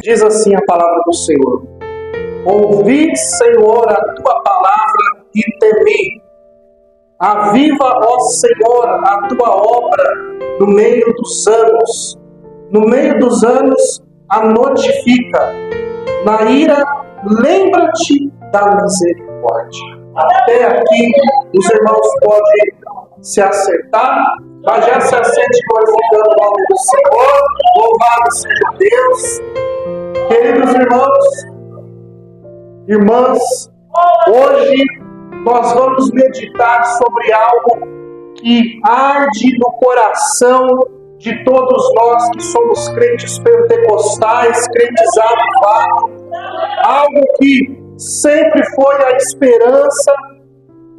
Diz assim a palavra do Senhor: ouvi, Senhor, a tua palavra e temi. Aviva, ó Senhor, a tua obra no meio dos anos. No meio dos anos a notifica. Na ira, lembra-te da misericórdia. Até aqui os irmãos podem se acertar, mas já se assente glorificando o nome do Senhor. Louvado seja Deus. Queridos irmãs, hoje nós vamos meditar sobre algo que arde no coração de todos nós que somos crentes pentecostais, crentes avivados, algo que sempre foi a esperança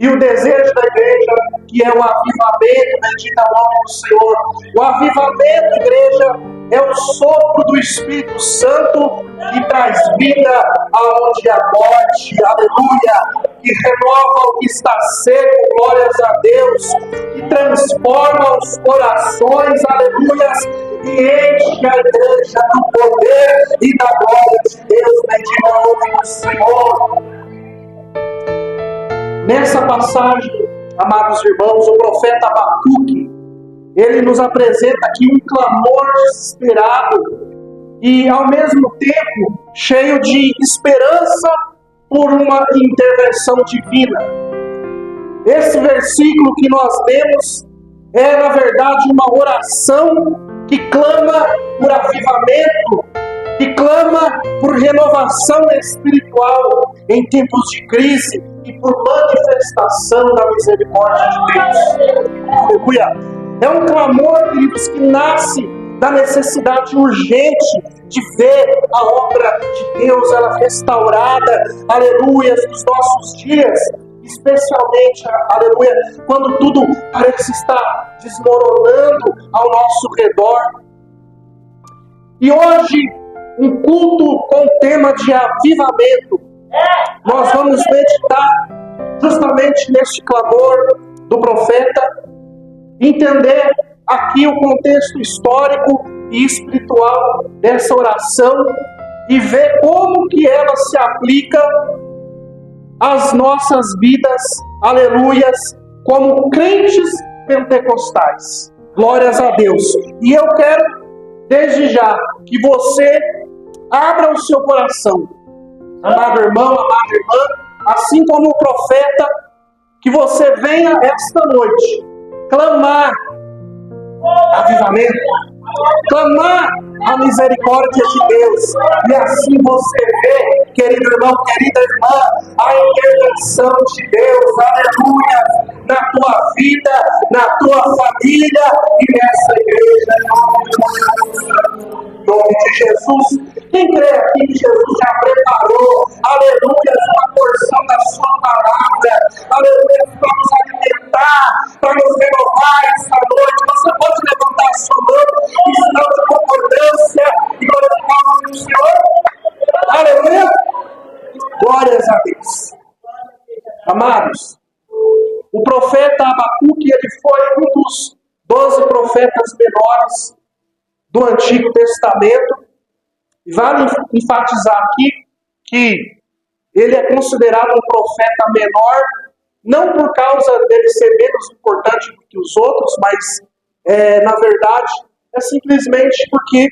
e o desejo da igreja, que é o avivamento. Bendito é o nome do Senhor. O avivamento, igreja, é o sopro do Espírito Santo que traz vida aonde há morte, aleluia, que renova o que está seco, glórias a Deus, que transforma os corações, aleluia, e enche a igreja do poder e da glória de Deus. Bendito é o nome do Senhor. Nessa passagem, amados irmãos, o profeta Abacuque, ele nos apresenta aqui um clamor desesperado e, ao mesmo tempo, cheio de esperança por uma intervenção divina. Esse versículo que nós lemos é, na verdade, uma oração que clama por avivamento, que clama por renovação espiritual em tempos de crise e por manifestação da misericórdia de Deus. Aleluia! É um clamor, queridos, que nasce da necessidade urgente de ver a obra de Deus, ela restaurada, aleluia, nos nossos dias, especialmente, aleluia, quando tudo parece estar desmoronando ao nosso redor. E hoje, um culto com o tema de avivamento, nós vamos meditar justamente neste clamor do profeta, entender aqui o contexto histórico e espiritual dessa oração e ver como que ela se aplica às nossas vidas, aleluias, como crentes pentecostais. Glórias a Deus. E eu quero, desde já, que você abra o seu coração, amado irmão, amada irmã, assim como o profeta, que você venha esta noite clamar avivamento, clamar a misericórdia de Deus, e assim você vê, querido irmão, querida irmã, a intervenção de Deus, aleluia, na tua vida, na tua família e nessa igreja, em nome de Jesus. Quem crê aqui que Jesus já preparou, aleluia, uma porção da sua palavra, aleluia, para nos alimentar, para nos renovar essa noite, você pode levantar a sua mão em sinal de concordância e glorificar o nome do Senhor? Aleluia! Glórias a Deus. Amados, o profeta Abacuque, ele foi um dos 12 profetas menores do Antigo Testamento. E vale enfatizar aqui que ele é considerado um profeta menor, não por causa dele ser menos importante do que os outros, mas, na verdade, é simplesmente porque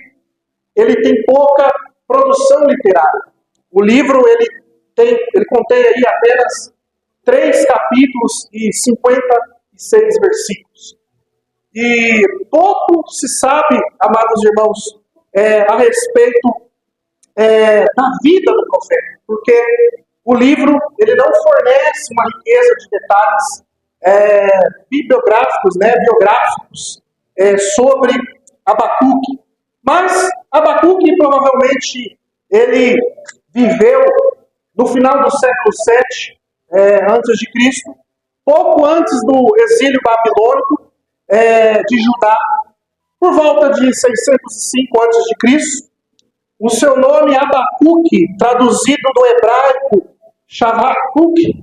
ele tem pouca produção literária. O livro, ele contém aí apenas 3 capítulos e 56 versículos. E pouco se sabe, amados irmãos, a respeito da vida do profeta, porque o livro ele não fornece uma riqueza de detalhes bibliográficos, biográficos sobre Abacuque. Mas Abacuque provavelmente ele viveu no final do século 7 antes de Cristo, pouco antes do exílio babilônico de Judá, por volta de 605 a.C. O seu nome Abacuque, traduzido do hebraico Shavakuk,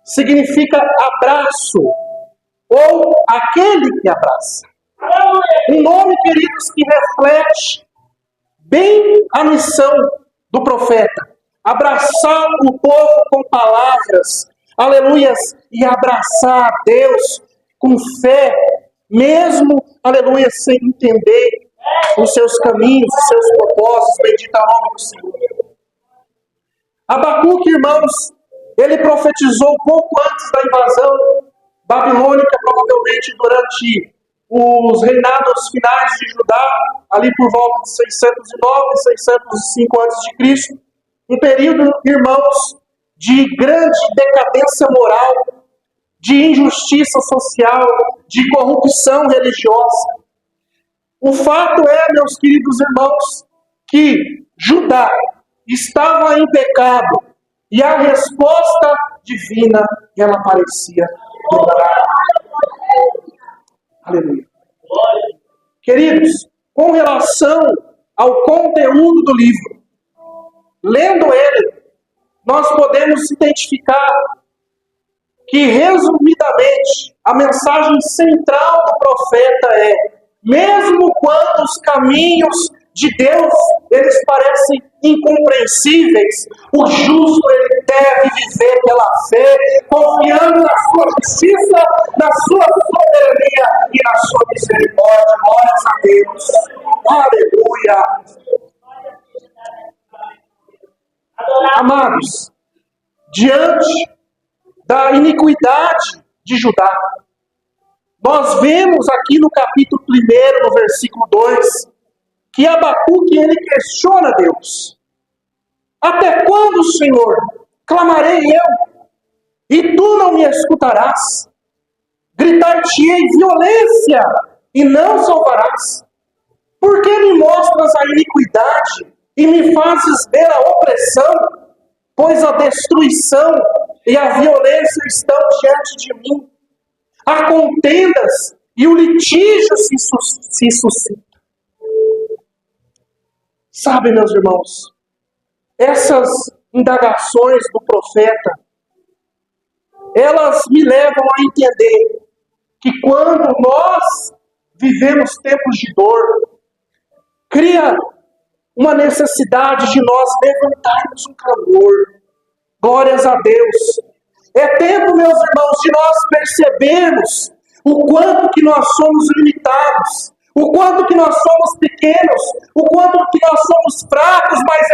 significa abraço, ou aquele que abraça. Um nome, queridos, que reflete bem a missão do profeta: abraçar o povo com palavras, aleluias, e abraçar a Deus com fé, mesmo, aleluia, sem entender os seus caminhos, os seus propósitos. Bendito é o nome do Senhor. Abacuque, irmãos, ele profetizou pouco antes da invasão babilônica, provavelmente durante os reinados finais de Judá, ali por volta de 609, 605 a.C., um período, irmãos, de grande decadência moral, de injustiça social, de corrupção religiosa. O fato é, meus queridos irmãos, que Judá estava em pecado e a resposta divina, ela aparecia demorar. Aleluia. Queridos, com relação ao conteúdo do livro, lendo ele, nós podemos identificar que, resumidamente, a mensagem central do profeta é: mesmo quando os caminhos de Deus, eles parecem incompreensíveis, o justo, ele deve viver pela fé, confiando na sua justiça, na sua soberania e na sua misericórdia. Glórias a Deus. Aleluia. Amados, diante da iniquidade de Judá, nós vemos aqui no capítulo 1, no versículo 2, que Abacuque, ele questiona Deus. Até quando, Senhor, clamarei eu, e tu não me escutarás? Gritar-te-ei violência, e não salvarás? Por que me mostras a iniquidade, e me fazes ver a opressão? Pois a destruição e a violência estão diante de mim. Há contendas e o litígio se suscita. Sabe, meus irmãos, essas indagações do profeta, elas me levam a entender que quando nós vivemos tempos de dor, cria uma necessidade de nós levantarmos um clamor. Glórias a Deus. É tempo, meus irmãos, de nós percebermos o quanto que nós somos limitados, o quanto que nós somos pequenos, o quanto que nós somos fracos, mas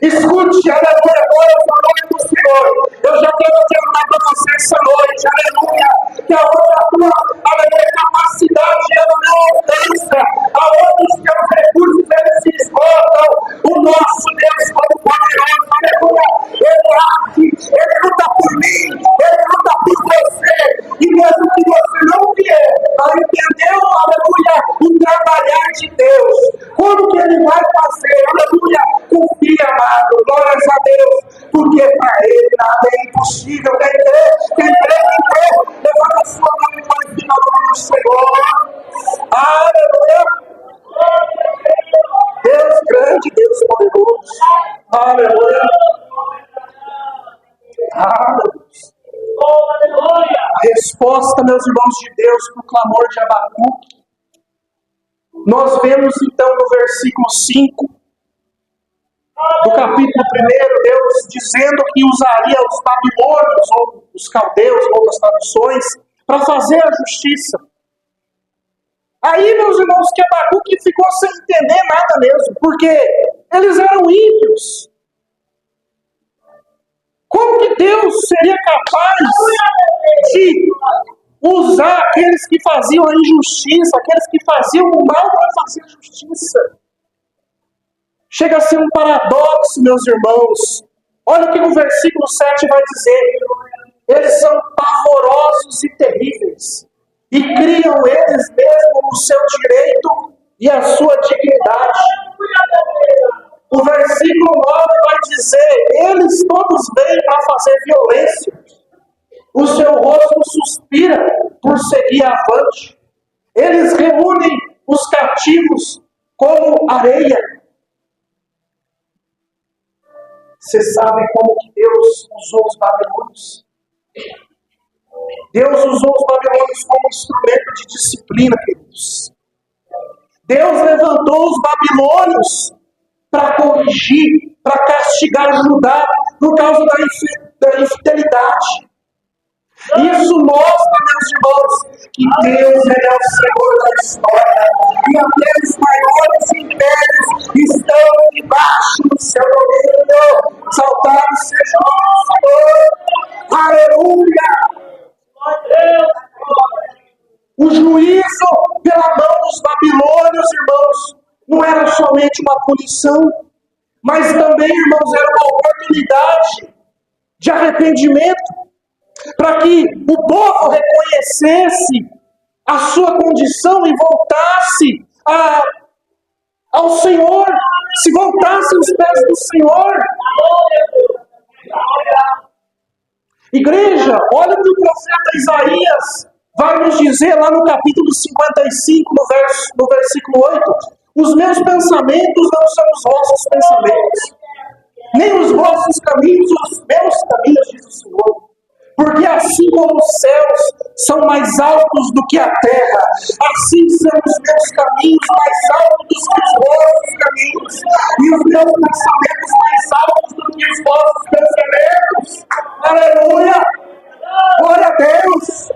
escute, aleluia, glória ao nome do Senhor. Eu já quero adiantar para você essa noite, aleluia, que aonde a tua, aleluia, capacidade ela não alcança, aonde os teus recursos eles se esgotam, o nosso Deus Todo-Poderoso, aleluia, ele age, ele luta por mim, ele luta por você, e mesmo que você não vier a entender, aleluia, o trabalhar de Deus, como que ele vai fazer, aleluia, confia, amado, glórias a Deus, porque para ele nada é impossível. Quem crê, levanta a sua mão e glorifica o nome do Senhor. Aleluia. Deus grande, Deus poderoso. Aleluia. Aleluia. A resposta, meus irmãos de Deus, para o clamor de Abacuque, nós vemos então no versículo 5 do capítulo 1, Deus dizendo que usaria os babilônios, ou os caldeus, em outras traduções, para fazer a justiça. Aí, meus irmãos, que Abacuque ficou sem entender nada mesmo, porque eles eram ímpios. Como que Deus seria capaz de usar aqueles que faziam a injustiça, aqueles que faziam o mal para fazer a justiça? Chega a ser um paradoxo, meus irmãos. Olha o que o versículo 7 vai dizer. Eles são pavorosos e terríveis, e criam eles mesmos no seu direito e a sua dignidade. O versículo 9 vai dizer: eles todos vêm para fazer violência. O seu rosto suspira por seguir avante. Eles reúnem os cativos como areia. Você sabe como que Deus usou os babilônios? Deus usou os babilônios como instrumento de disciplina, queridos. Deus levantou os babilônios para corrigir, para castigar Judá por causa da infidelidade. Isso mostra, meus irmãos, que Deus é o Senhor da história e até os maiores impérios estão debaixo do seu domínio. Exaltado seja o Senhor. Aleluia! O juízo pela mão dos babilônios, irmãos, não era somente uma punição, mas também, irmãos, era uma oportunidade de arrependimento, para que o povo reconhecesse a sua condição e voltasse ao Senhor, se voltasse aos pés do Senhor. Igreja, olha o que o profeta Isaías vai nos dizer lá no capítulo 55, no versículo 8. Os meus pensamentos não são os vossos pensamentos, nem os vossos caminhos, os meus caminhos, diz o Senhor. Porque assim como os céus são mais altos do que a terra, assim são os meus caminhos mais altos que os vossos caminhos, e os meus pensamentos mais altos do que os vossos pensamentos. Aleluia! Glória a Deus!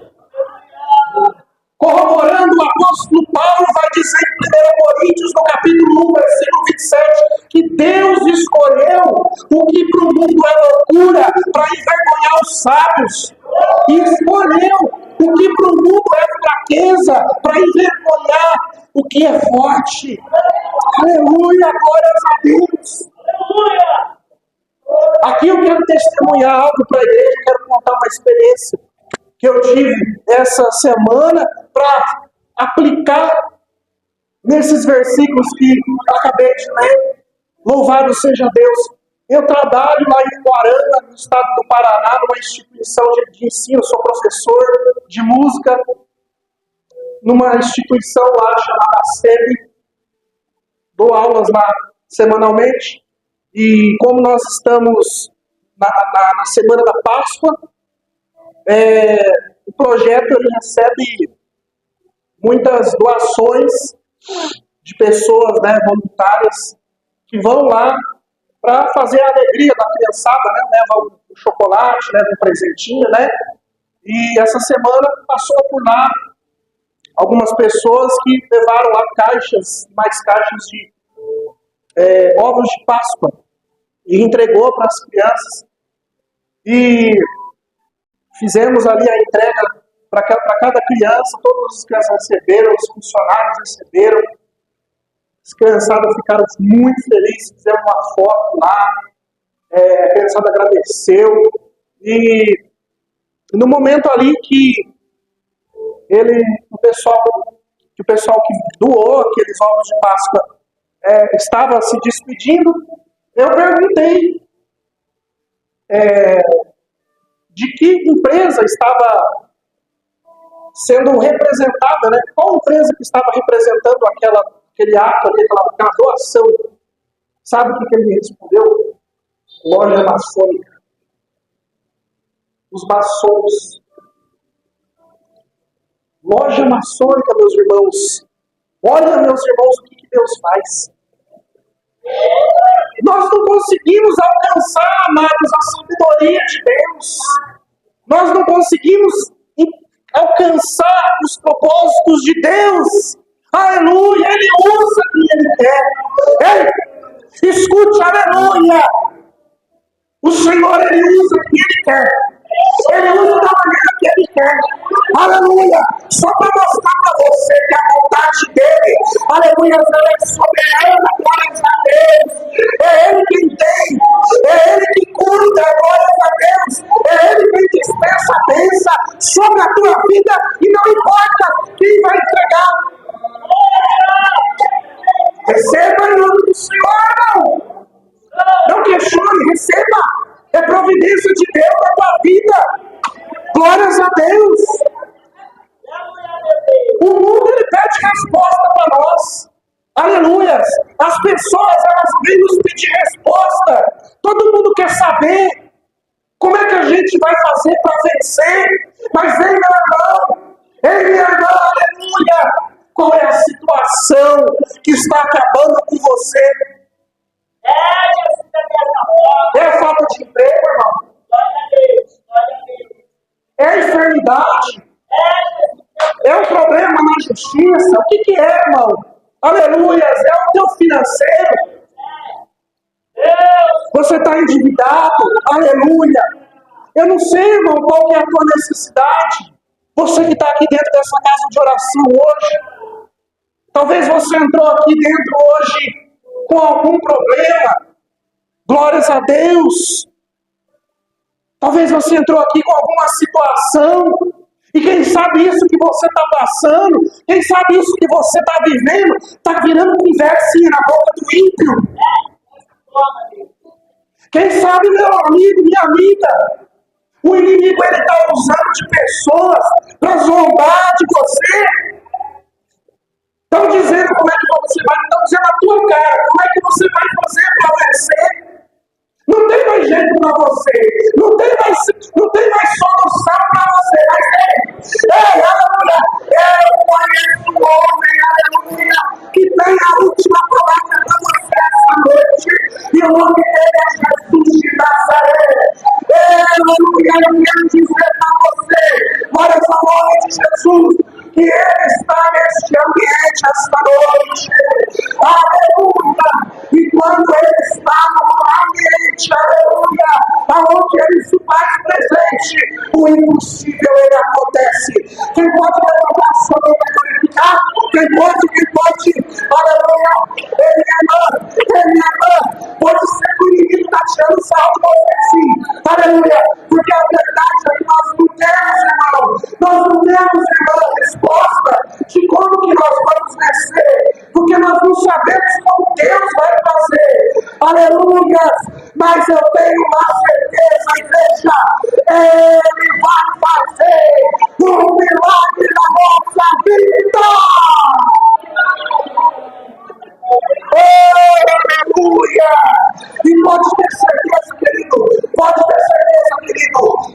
Corroborando, o apóstolo Paulo vai dizer em 1 Coríntios, no capítulo 1, versículo 27, que Deus escolheu o que para o mundo é loucura para envergonhar os sábios, e escolheu o que para o mundo é fraqueza para envergonhar o que é forte. Aleluia, glórias a Deus. Aqui eu quero testemunhar algo para a igreja, quero contar uma experiência que eu tive essa semana para aplicar nesses versículos que eu acabei de ler. Louvado seja Deus. Eu trabalho lá em Guarana, no estado do Paraná, numa instituição de ensino, sou professor de música, numa instituição lá chamada SEB, dou aulas lá semanalmente, e como nós estamos na semana da Páscoa, o projeto ele recebe muitas doações de pessoas, né, voluntárias que vão lá para fazer a alegria da criançada, né, levam um chocolate, levam um presentinho, né, e essa semana passou por lá algumas pessoas que levaram lá mais caixas de ovos de Páscoa e entregou para as crianças, e fizemos ali a entrega para cada criança, todas as crianças receberam, os funcionários receberam, as criançadas ficaram muito felizes, fizeram uma foto lá, a criançada agradeceu, e no momento ali que o pessoal que doou aqueles ovos de Páscoa estava se despedindo, eu perguntei de que empresa estava sendo representada, né? Qual empresa que estava representando aquele ato ali, aquela doação. Sabe o que ele me respondeu? Loja maçônica. Os maçons. Loja maçônica, meus irmãos. Olha, meus irmãos, o que Deus faz. Nós não conseguimos alcançar, amados, a sabedoria de Deus. Nós não conseguimos alcançar os propósitos de Deus. Aleluia! Ele usa quem Ele quer. Ei, escute, aleluia! O Senhor, Ele usa quem Ele quer. Ele usa da maneira que Ele quer. Aleluia! Só para mostrar para você que a vontade dEle, aleluia, ela é soberana, glórias a Deus. É Ele quem tem, é Ele que cuida, glórias a Deus. É Ele quem dispensa a bênção sobre a tua vida, e não importa quem vai entregar. Receba em nome do Senhor, não questione, receba. É providência de Deus na tua vida. Glórias a Deus. O mundo ele pede resposta para nós. Aleluia. As pessoas elas vêm nos pedir resposta. Todo mundo quer saber como é que a gente vai fazer para vencer. Mas ei, meu irmão, aleluia. Qual é a situação que está acabando com você? É a falta de emprego, irmão? É a enfermidade? É um problema na justiça? O que é, irmão? Aleluia! É o teu financeiro? Você está endividado? Aleluia! Eu não sei, irmão, qual que é a tua necessidade. Você que está aqui dentro dessa casa de oração hoje, talvez você entrou aqui dentro hoje com algum problema. Glórias a Deus. Talvez você entrou aqui com alguma situação. E quem sabe isso que você está passando, quem sabe isso que você está vivendo, está virando conversinha na boca do ímpio. Quem sabe, meu amigo, minha amiga, o inimigo ele está usando de pessoas para zombar de você. Estão dizendo como é que você vai, estão dizendo a tua cara, como é que você vai fazer para vencer. Não tem mais jeito para você, não tem mais solução para você, mas aleluia, eu conheço um homem, aleluia, que tem a última palavra para você essa noite, e o nome dele é Jesus de Nazaré. Aleluia, eu quero dizer para você, glória ao nome de Jesus, que ele está neste ambiente esta noite, aleluia, e quando ele está no ambiente, aleluia, aonde ele se faz presente, o impossível ele acontece. Quem pode levantar sua mão para glorificar? Quem pode, aleluia, ele é mãe, pode ser que o inimigo está tirando sal de você sim, aleluia, porque a verdade é que nós não temos, irmão, resposta de como que nós vamos vencer, porque nós não sabemos como Deus vai fazer, aleluia, mas eu tenho uma certeza, igreja, ele vai fazer um milagre na nossa vida. Aleluia! E pode ter certeza, querido,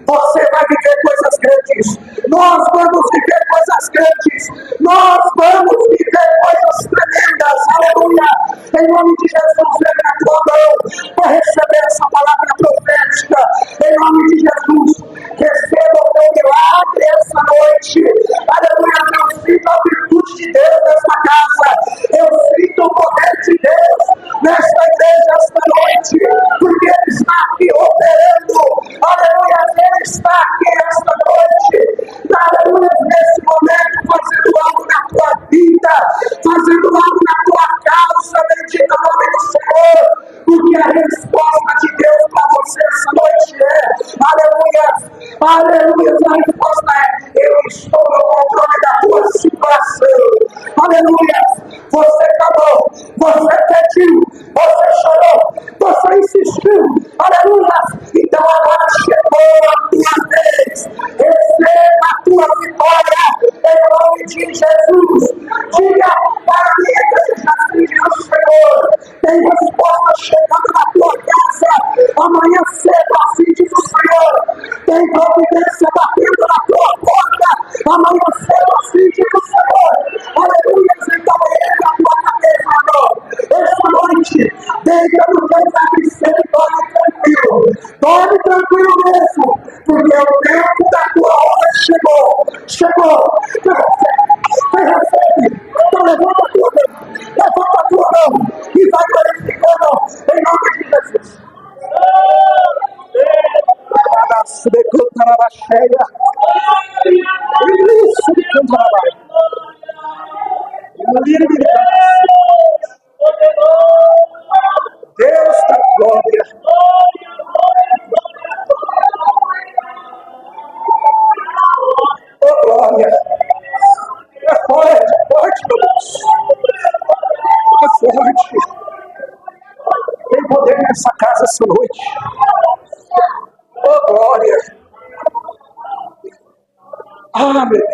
você vai viver coisas grandes. Nós vamos viver coisas grandes. Nós vamos viver coisas tremendas. Aleluia! Em nome de Jesus, levanta a tua mão para receber essa palavra profética. Em nome de Jesus, receba o teu milagre essa noite. Aleluia! Eu sinto a virtude de Deus nessa casa. Eu sinto o poder de Deus nesta igreja esta noite, porque Ele está aqui operando, aleluia, Ele está aqui esta noite, aleluia, nesse momento, fazendo algo na tua vida, fazendo algo na tua causa, bendito o nome do Senhor, porque a resposta de Deus para você essa noite é, aleluia, a resposta é, eu estou no controle da tua situação, aleluia, você clamou, você pediu, você chorou, você insistiu, aleluia, então agora chegou a tua vez, receba a tua vitória, em nome de Jesus, diga para mim, igreja, filho do Senhor, tem resposta chegando na tua casa, amanhã cedo, assim diz o Senhor, tem providência batendo na tua porta, amanhã cedo, assim diz o Senhor, aleluia, então entra a tua cabeça, irmão, essa noite, deita no teu travesseiro e dorme tranquilo mesmo, porque o tempo da tua hora chegou, recebe, então levanta a tua mão, e vai glorificando em nome de Jesus. Deus da glória. Oh, glória. É forte, meu Deus. É forte. Tem poder nessa casa essa noite. Oh, glória. Ah, meu Deus.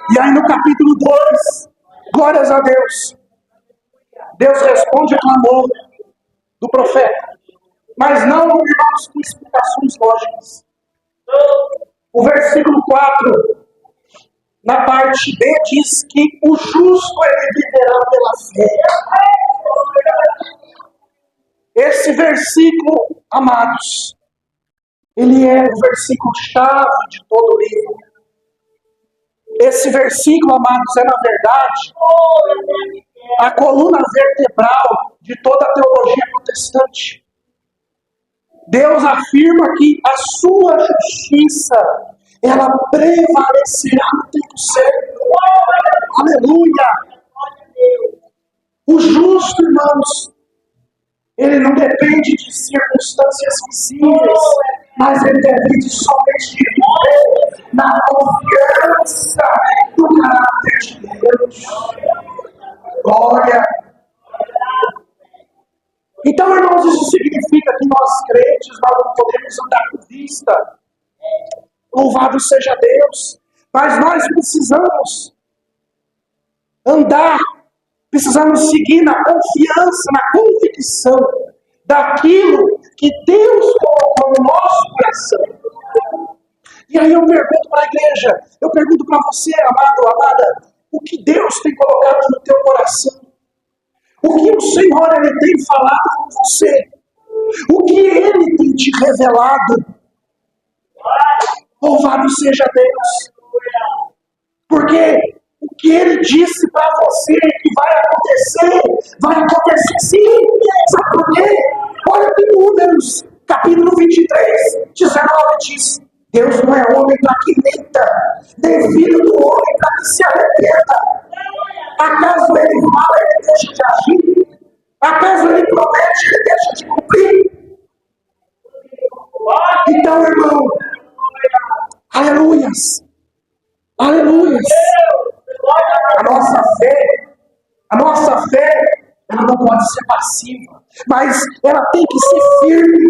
E aí no capítulo 2, glórias a Deus, Deus responde o clamor do profeta. mas não, irmãos, com explicações lógicas. O versículo 4, na parte B, diz que o justo ele viverá pela fé. Esse versículo, amados, ele é o versículo-chave de todo o livro. Esse versículo, amados, é na verdade a coluna vertebral de toda a teologia protestante. Deus afirma que a sua justiça, ela prevalecerá no tempo certo. Aleluia! O justo, irmãos, ele não depende de circunstâncias visíveis, mas ele depende somente de Deus, na confiança do caráter de Deus. Glória! Então, irmãos, isso significa que nós crentes, nós não podemos andar com vista. Louvado seja Deus. Mas nós precisamos andar, precisamos seguir na confiança, na convicção daquilo que Deus colocou no nosso coração. E aí eu pergunto para a igreja, eu pergunto para você, amado, amada, o que Deus tem colocado no teu coração? O que o Senhor ele tem falado com você? O que Ele tem te revelado? Louvado seja Deus. Porque o que Ele disse para você que vai acontecer sim. Sabe por quê? Olha que Números, capítulo 23, 19 diz: Deus não é homem para que minta, nem filho do homem para que se arrependa. Acaso Ele fala, Ele deixa de agir? Acaso Ele promete, Ele deixa de cumprir? Então, irmão, aleluias, aleluias, a nossa fé, ela não pode ser passiva, mas ela tem que ser firme,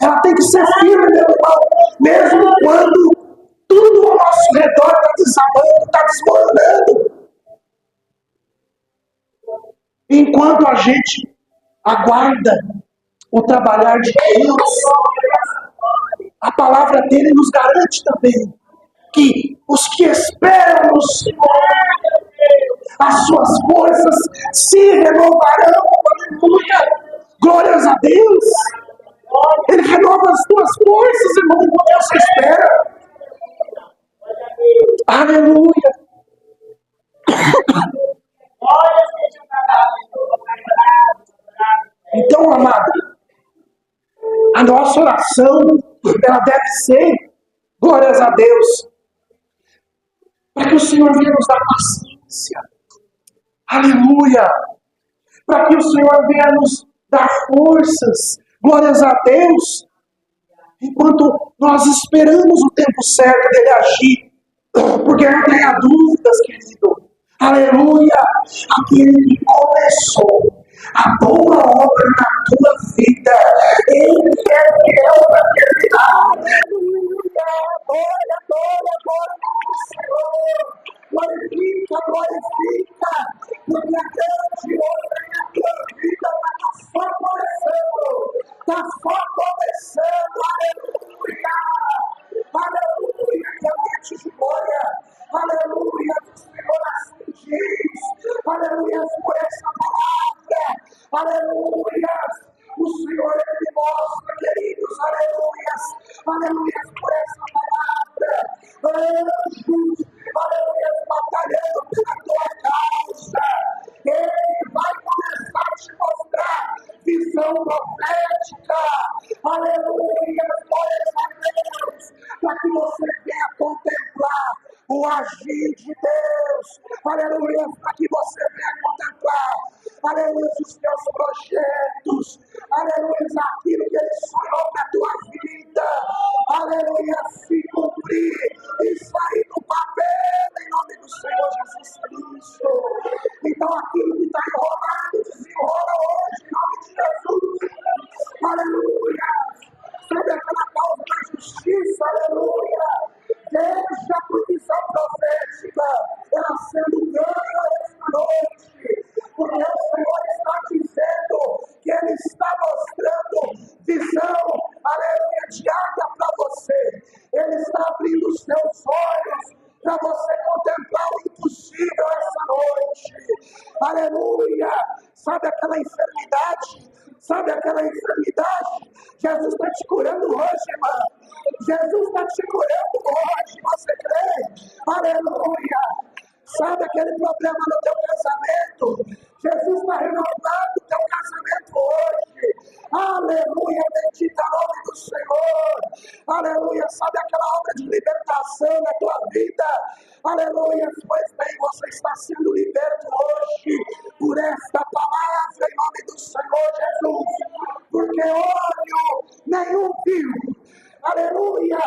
ela tem que ser firme, meu irmão, mesmo quando tudo ao nosso redor está desabando, está desmoronando. Enquanto a gente aguarda o trabalhar de Deus, a palavra dele nos garante também que os que esperam no Senhor, as suas forças se renovarão. Aleluia! Glórias a Deus! Ele renova as tuas forças, irmão, enquanto você espera. Aleluia! Então, amado, a nossa oração, ela deve ser, glórias a Deus, para que o Senhor venha nos dar paciência. Aleluia! Para que o Senhor venha nos dar forças, glórias a Deus, enquanto nós esperamos o tempo certo dele agir. Porque não tenha dúvidas, querido. Aleluia! Aquele que começou a boa obra na tua vida, Ele é fiel para terminar. Aleluia! Glória, glória, glória ao Senhor. Glorifica, glorifica, porque a grande obra na tua vida está só começando. Está só começando. Aleluia! Aleluia, que ambiente de glória. Aleluia, que o Senhor assim diz. Aleluia, por essa palavra. Aleluia, o Senhor ele mostra, queridos. Aleluia, aleluia, por essa palavra. Anjos, aleluia, batalhando pela tua causa. Ele vai começar a te mostrar visão profética. Aleluia, glórias a Deus, para que você venha contemplar o agir de Deus. Aleluia, para que você venha contemplar, aleluia, os teus projetos. Aleluia, aquilo que Ele sonhou na tua vida. Aleluia, se cumprir e sair do papel em nome do Senhor Jesus Cristo. Então aquilo que está enrolado, desenrola hoje em nome de Jesus. Aleluia. Sobre aquela causa da justiça, aleluia. Veja a provisão profética, ela sendo ganha esta noite, porque o Senhor está dizendo que Ele está mostrando visão enfermidade. Sabe aquela enfermidade? Jesus está te curando hoje, irmã. Jesus está te curando hoje. Você crê? Aleluia. Sabe aquele problema no teu casamento? Jesus está renovando o teu casamento hoje. Aleluia, bendito é o nome do Senhor. Aleluia, sabe aquela obra de libertação na tua vida? Aleluia, pois bem, você está sendo liberto hoje por esta palavra em nome do Senhor Jesus. Porque olho nenhum viu. Aleluia!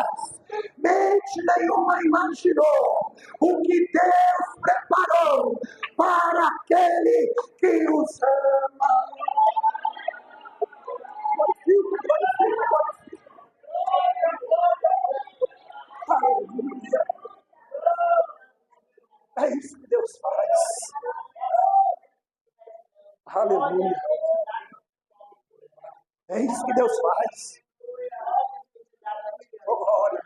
Mente nenhuma imaginou o que Deus preparou para aquele que os ama. Aleluia! É isso que Deus faz. Aleluia! É isso que Deus faz. Oh, glória!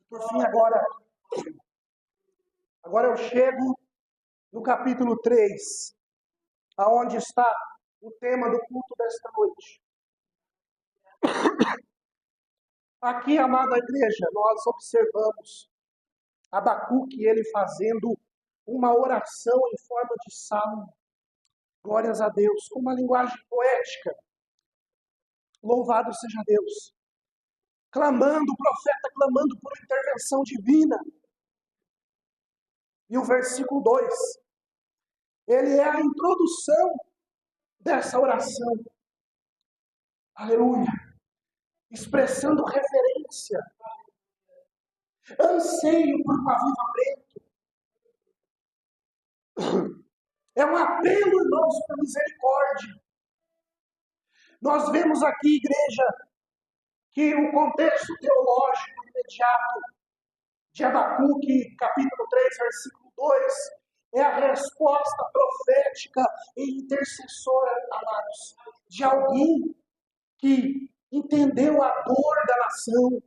Por fim, agora eu chego no capítulo 3, aonde está o tema do culto desta noite. Aqui, amada igreja, nós observamos Abacuque, ele fazendo uma oração em forma de salmo. Glórias a Deus, com uma linguagem poética. Louvado seja Deus. Clamando, o profeta clamando por intervenção divina. E o versículo 2, ele é a introdução dessa oração. Aleluia. Expressando reverência, anseio por um avivamento. É um apelo, irmãos, para misericórdia. Nós vemos aqui, igreja, que o contexto teológico imediato de Abacuque, capítulo 3, versículo 2, é a resposta profética e intercessora, amados, de alguém que entendeu a dor da nação,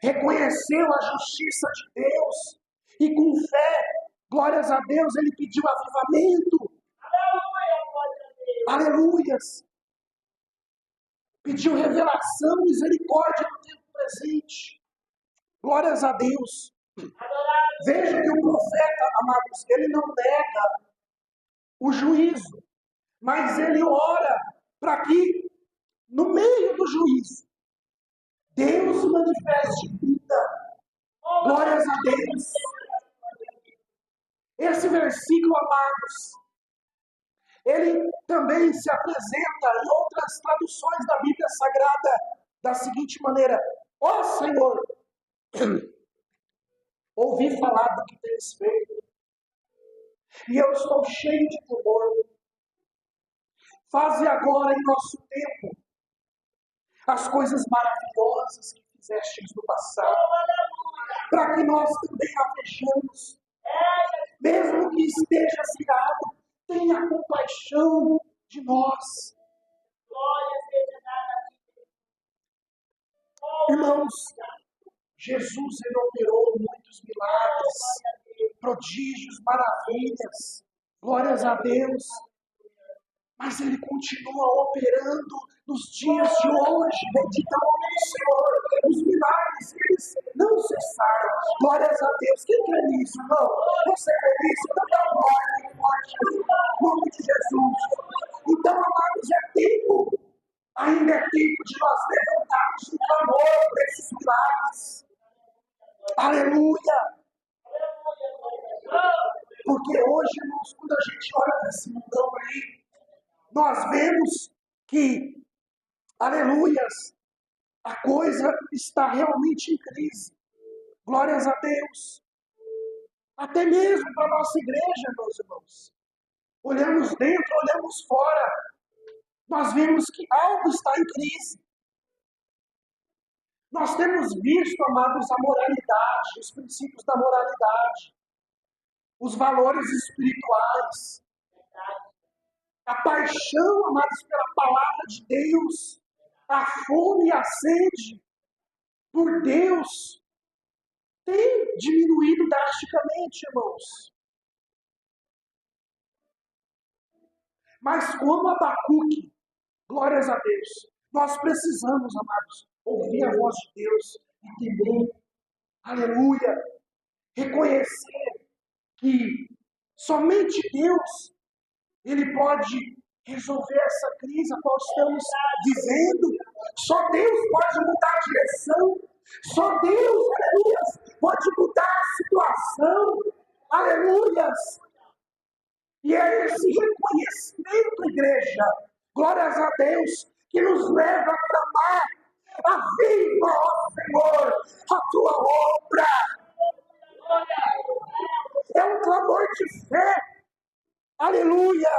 reconheceu a justiça de Deus e com fé, glórias a Deus, ele pediu avivamento. Aleluias! Pediu revelação, misericórdia no tempo presente. Glórias a Deus. Veja que o profeta, amados, ele não nega o juízo, mas ele ora para que, no meio do juízo, Deus manifeste vida. Glórias a Deus. Esse versículo, amados, ele também se apresenta em outras traduções da Bíblia Sagrada da seguinte maneira: ó Senhor, ouvi falar do que tens feito, e eu estou cheio de temor. Faze agora em nosso tempo as coisas maravilhosas que fizestes no passado, para que nós também a vejamos. Mesmo que esteja irado, tenha compaixão de nós. Irmãos, Jesus ele operou muitos milagres, prodígios, maravilhas, glórias a Deus, mas ele continua operando nos dias de hoje. Bendito é o nome do Senhor. Os milagres, eles não cessaram. Glórias a Deus. Quem crê nisso, irmão? Você crê nisso? Então dá uma ordem forte em nome de Jesus. Então, amados, é tempo, ainda é tempo de nós levantarmos um clamor por esses milagres. Aleluia! Porque hoje, irmãos, quando a gente olha para esse mundão aí, nós vemos que, aleluias, a coisa está realmente em crise. Glórias a Deus. Até mesmo para a nossa igreja, meus irmãos. Olhamos dentro, olhamos fora. Nós vemos que algo está em crise. Nós temos visto, amados, a moralidade, os princípios da moralidade, os valores espirituais, a paixão, amados, pela palavra de Deus, a fome e a sede por Deus tem diminuído drasticamente, irmãos. Mas como Abacuque, glórias a Deus, nós precisamos, amados, ouvir a voz de Deus e temer, aleluia, reconhecer que somente Deus, Ele pode resolver essa crise a qual estamos vivendo. Só Deus pode mudar a direção. Só Deus, aleluia, pode mudar a situação. Aleluias. E é esse reconhecimento, igreja, glórias a Deus, que nos leva a clamar: aviva, ó Senhor, a tua obra. É um clamor de fé. Aleluia.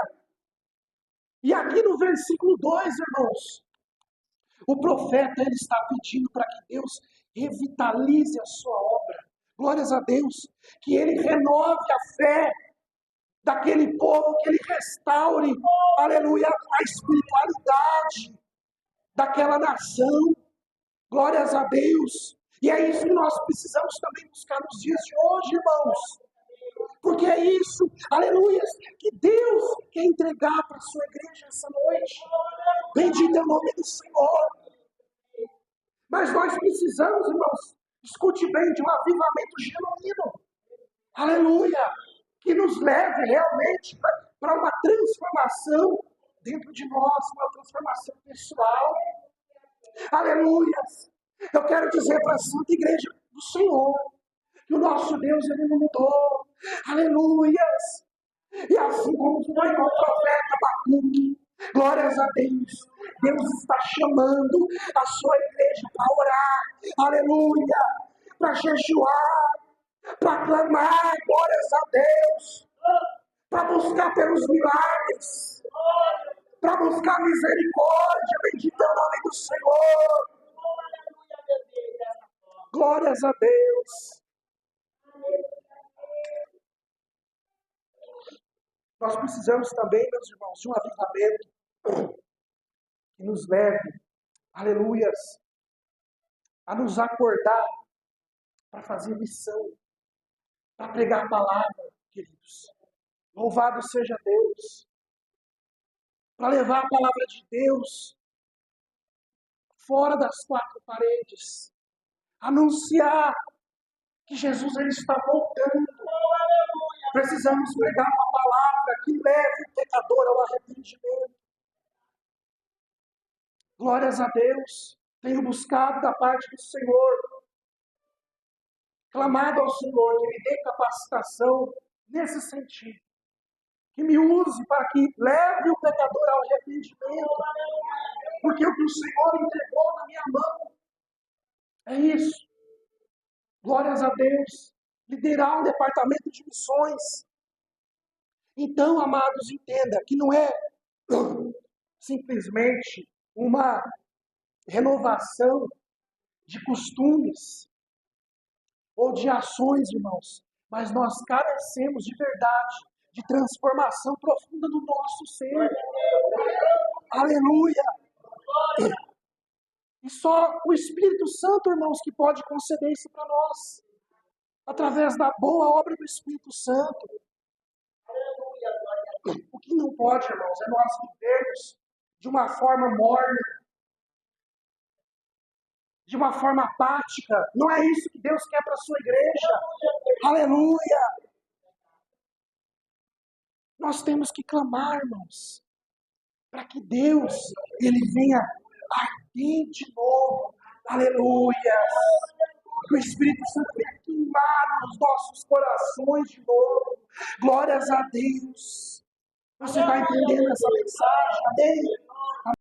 E aqui no versículo 2, irmãos, o profeta ele está pedindo para que Deus revitalize a sua obra. Glórias a Deus, que ele renove a fé daquele povo, que ele restaure, aleluia, a espiritualidade daquela nação. Glórias a Deus. E é isso que nós precisamos também buscar nos dias de hoje, irmãos. Porque é isso, aleluia, que Deus quer entregar para a sua igreja essa noite. Bendito é o nome do Senhor. Mas nós precisamos, irmãos, escute bem, de um avivamento genuíno. Aleluia. Que nos leve realmente para uma transformação dentro de nós, uma transformação pessoal. Aleluia. Eu quero dizer para a Santa Igreja do Senhor que o nosso Deus, ele não mudou. Aleluias. E assim como foi com o profeta Abacuque, glórias a Deus, Deus está chamando a sua igreja para orar, aleluia, para jejuar, para clamar, glórias a Deus, para buscar pelos milagres, para buscar misericórdia, bendito é o nome do Senhor. Glórias a Deus. Nós precisamos também, meus irmãos, de um avivamento que nos leve, aleluias, a nos acordar para fazer missão, para pregar a palavra, queridos. Louvado seja Deus. Para levar a palavra de Deus fora das quatro paredes. Anunciar que Jesus ele está voltando. Precisamos pregar uma palavra que leve o pecador ao arrependimento. Glórias a Deus. Tenho buscado da parte do Senhor, clamado ao Senhor que me dê capacitação nesse sentido. Que me use para que leve o pecador ao arrependimento. Porque o que o Senhor entregou na minha mão é isso. Glórias a Deus. Liderar um departamento de missões. Então, amados, entenda que não é simplesmente uma renovação de costumes ou de ações, irmãos, mas nós carecemos de verdade, de transformação profunda do nosso ser. Aleluia! E só o Espírito Santo, irmãos, que pode conceder isso para nós, através da boa obra do Espírito Santo. O que não pode, irmãos, é nós vivermos de uma forma morna, de uma forma apática. Não é isso que Deus quer para a sua igreja. Aleluia! Nós temos que clamar, irmãos, para que Deus, ele venha arder de novo. Aleluia! Que o Espírito Santo venha queimar nos nossos corações de novo. Glórias a Deus. Você está entendendo essa mensagem? Amém?